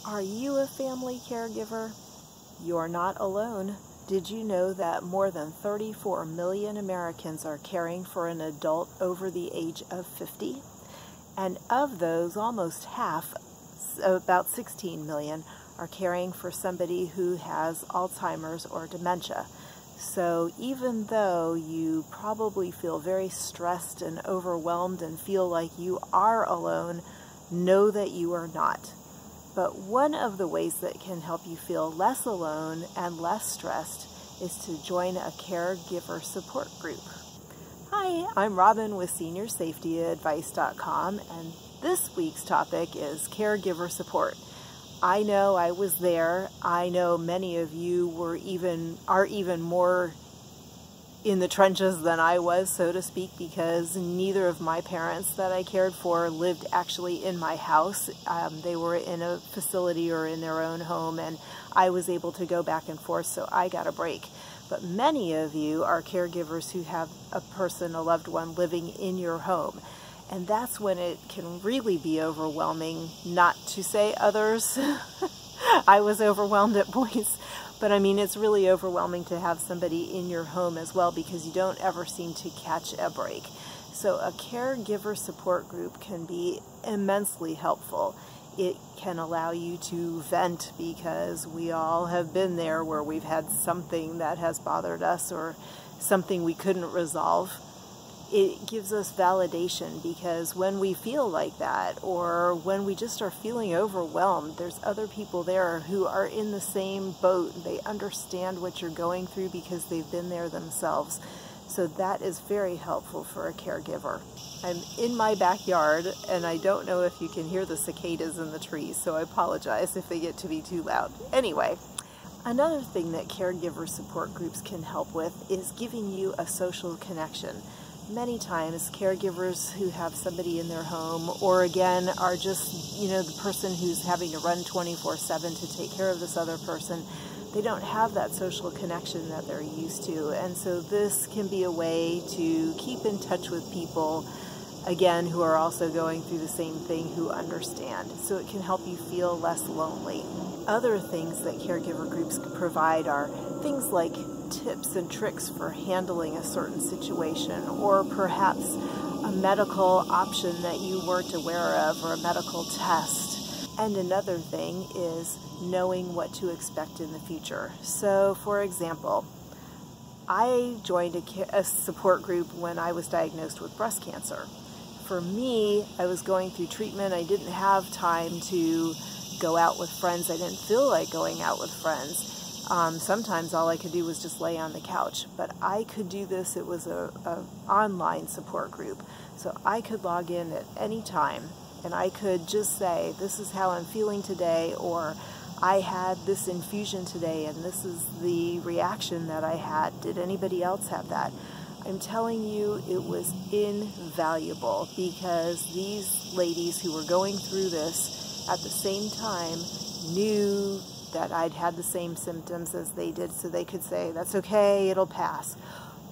Are you a family caregiver? You're not alone. Did you know that more than 34 million Americans are caring for an adult over the age of 50? And of those, almost half, about 16 million, are caring for somebody who has Alzheimer's or dementia. So even though you probably feel very stressed and overwhelmed and feel like you are alone, know that you are not. But one of the ways that can help you feel less alone and less stressed is to join a caregiver support group. Hi, I'm Robin with SeniorSafetyAdvice.com, and this week's topic is caregiver support. I know I was there. I know many of you are even more in the trenches than I was, so to speak, because neither of my parents that I cared for lived actually in my house. They were in a facility or in their own home, and I was able to go back and forth, so I got a break. But many of you are caregivers who have a loved one living in your home. And that's when it can really be overwhelming, not to say others. I was overwhelmed at points, but I mean, it's really overwhelming to have somebody in your home as well because you don't ever seem to catch a break. So a caregiver support group can be immensely helpful. It can allow you to vent because we all have been there where we've had something that has bothered us or something we couldn't resolve. It gives us validation because when we feel like that or when we just are feeling overwhelmed, there's other people there who are in the same boat. They understand what you're going through because they've been there themselves. So that is very helpful for a caregiver. I'm in my backyard and I don't know if you can hear the cicadas in the trees, so I apologize if they get to be too loud. Anyway, another thing that caregiver support groups can help with is giving you a social connection. Many times caregivers who have somebody in their home or again are just, the person who's having to run 24/7 to take care of this other person, they don't have that social connection that they're used to. And so this can be a way to keep in touch with people, again, who are also going through the same thing, who understand. So it can help you feel less lonely. Other things that caregiver groups provide are things like tips and tricks for handling a certain situation, or perhaps a medical option that you weren't aware of, or a medical test. And another thing is knowing what to expect in the future. So, for example, I joined a support group when I was diagnosed with breast cancer. For me, I was going through treatment. I didn't have time to go out with friends. I didn't feel like going out with friends. Sometimes all I could do was just lay on the couch, but I could do this. It was a online support group, so I could log in at any time and I could just say, this is how I'm feeling today, or I had this infusion today and this is the reaction that I had. Did anybody else have that? I'm telling you, it was invaluable because these ladies who were going through this at the same time knew that I'd had the same symptoms as they did, so they could say, that's okay, it'll pass.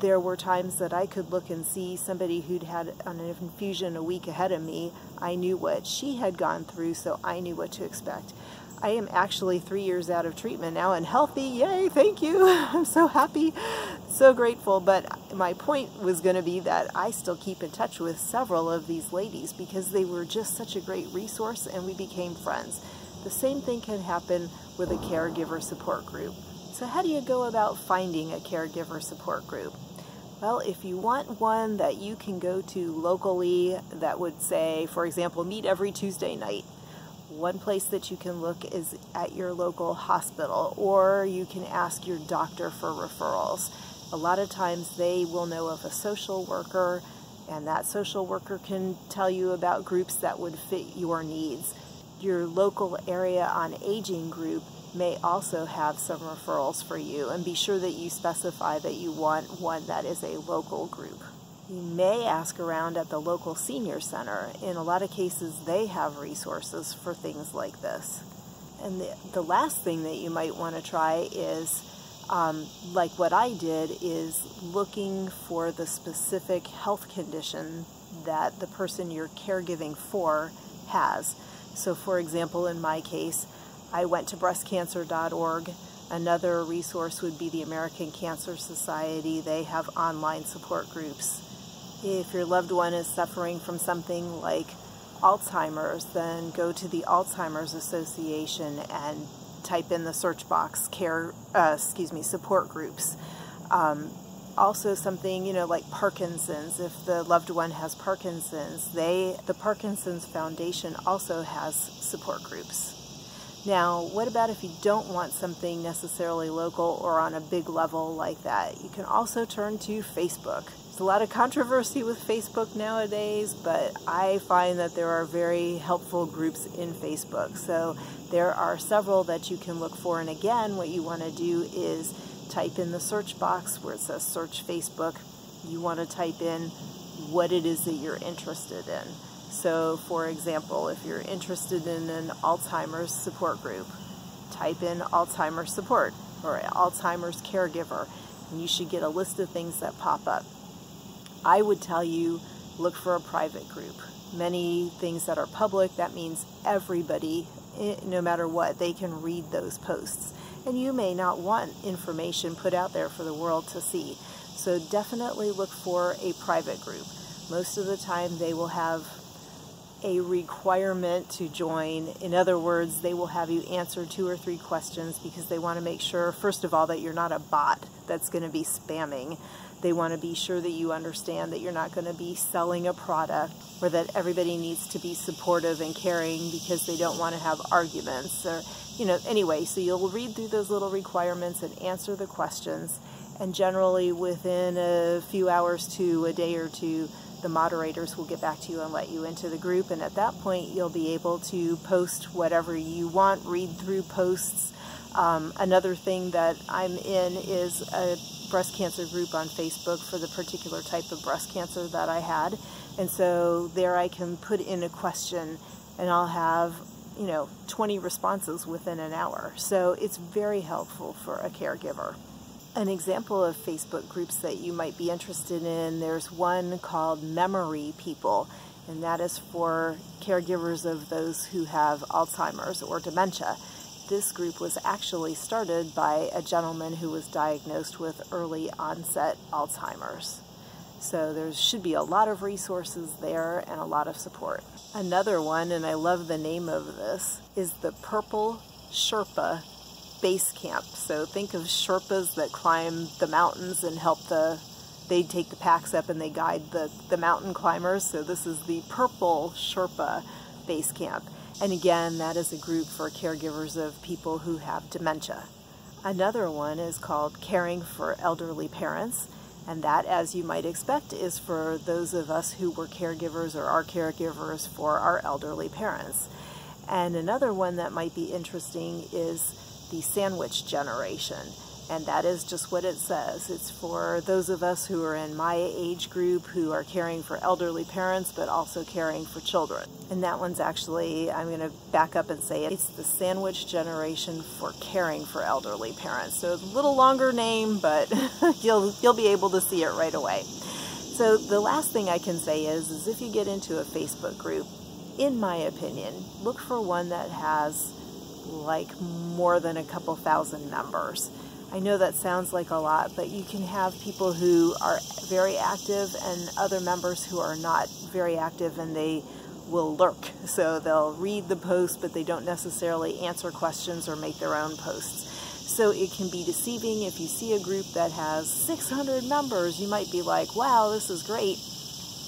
There were times that I could look and see somebody who'd had an infusion a week ahead of me. I knew what she had gone through, so I knew what to expect. I am actually 3 years out of treatment now and healthy. Yay, thank you. I'm so happy, so grateful. But my point was going to be that I still keep in touch with several of these ladies because they were just such a great resource and we became friends. The same thing can happen with a caregiver support group. So how do you go about finding a caregiver support group? Well, if you want one that you can go to locally that would say, for example, meet every Tuesday night, one place that you can look is at your local hospital, or you can ask your doctor for referrals. A lot of times they will know of a social worker, and that social worker can tell you about groups that would fit your needs. Your local area on aging group may also have some referrals for you, and be sure that you specify that you want one that is a local group. You may ask around at the local senior center. In a lot of cases, they have resources for things like this. And the last thing that you might want to try is, like what I did, is looking for the specific health condition that the person you're caregiving for has. So for example, in my case, I went to breastcancer.org. Another resource would be the American Cancer Society. They have online support groups. If your loved one is suffering from something like Alzheimer's, then go to the Alzheimer's Association and type in the search box support groups. Also something, like Parkinson's. If the loved one has Parkinson's, the Parkinson's Foundation also has support groups. Now, what about if you don't want something necessarily local or on a big level like that? You can also turn to Facebook. There's a lot of controversy with Facebook nowadays, but I find that there are very helpful groups in Facebook. So there are several that you can look for, and again, what you want to do is type in the search box where it says search Facebook. You want to type in what it is that you're interested in. So, for example, if you're interested in an Alzheimer's support group, type in Alzheimer's support or Alzheimer's caregiver, and you should get a list of things that pop up. I would tell you, look for a private group. Many things that are public, that means everybody, no matter what, they can read those posts. And you may not want information put out there for the world to see. So definitely look for a private group. Most of the time they will have a requirement to join. In other words, they will have you answer 2 or 3 questions because they want to make sure, first of all, that you're not a bot that's going to be spamming. They want to be sure that you understand that you're not going to be selling a product, or that everybody needs to be supportive and caring because they don't want to have arguments, or, anyway, so you'll read through those little requirements and answer the questions, and generally within a few hours to a day or two, the moderators will get back to you and let you into the group, and at that point you'll be able to post whatever you want, read through posts. Another thing that I'm in is a breast cancer group on Facebook for the particular type of breast cancer that I had, and so there I can put in a question and I'll have 20 responses within an hour. So it's very helpful for a caregiver. An example of Facebook groups that you might be interested in, there's one called Memory People, and that is for caregivers of those who have Alzheimer's or dementia. This group was actually started by a gentleman who was diagnosed with early onset Alzheimer's. So there should be a lot of resources there and a lot of support. Another one, and I love the name of this, is the Purple Sherpa Base Camp. So think of Sherpas that climb the mountains and help they take the packs up and they guide the mountain climbers. So this is the Purple Sherpa Base Camp. And again, that is a group for caregivers of people who have dementia. Another one is called Caring for Elderly Parents. And that, as you might expect, is for those of us who were caregivers or are caregivers for our elderly parents. And another one that might be interesting is the Sandwich Generation, and that is just what it says. It's for those of us who are in my age group who are caring for elderly parents but also caring for children. And that one's actually, I'm going to back up and say it's the Sandwich Generation for Caring for Elderly Parents. So it's a little longer name, but you'll be able to see it right away. So the last thing I can say is if you get into a Facebook group, in my opinion, look for one that has like more than a couple thousand members. I know that sounds like a lot, but you can have people who are very active and other members who are not very active, and they will lurk. So they'll read the post, but they don't necessarily answer questions or make their own posts. So it can be deceiving. If you see a group that has 600 members, you might be like, wow, this is great.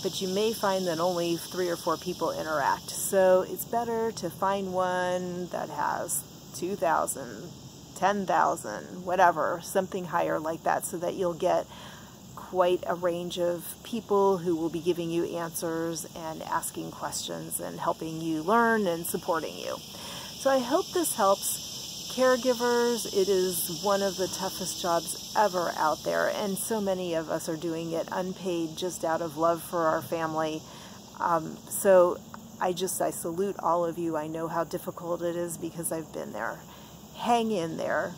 But you may find that only 3 or 4 people interact. So it's better to find one that has 2,000, 10,000, whatever, something higher like that, so that you'll get quite a range of people who will be giving you answers and asking questions and helping you learn and supporting you. So I hope this helps. Caregivers, it is one of the toughest jobs ever out there, and so many of us are doing it unpaid just out of love for our family. So I salute all of you. I know how difficult it is because I've been there. Hang in there.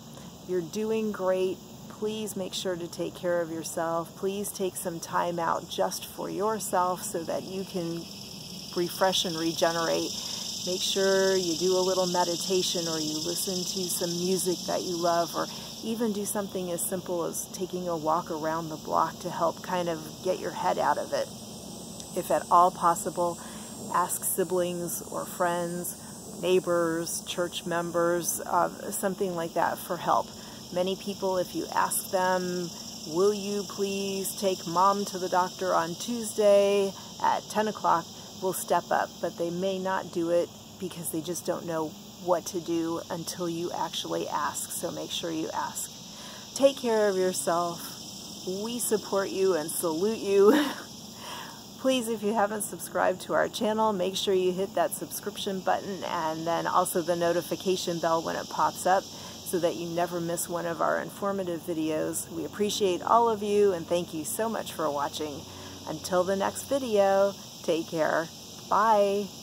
You're doing great. Please make sure to take care of yourself. Please take some time out just for yourself so that you can refresh and regenerate. Make sure you do a little meditation, or you listen to some music that you love, or even do something as simple as taking a walk around the block to help kind of get your head out of it. If at all possible, ask siblings or friends, neighbors, church members, something like that for help. Many people, if you ask them, will you please take mom to the doctor on Tuesday at 10 o'clock, will step up, but they may not do it because they just don't know what to do until you actually ask. So make sure you ask. Take care of yourself. We support you and salute you. Please, if you haven't subscribed to our channel, make sure you hit that subscription button and then also the notification bell when it pops up, so that you never miss one of our informative videos. We appreciate all of you, and thank you so much for watching. Until the next video, take care. Bye.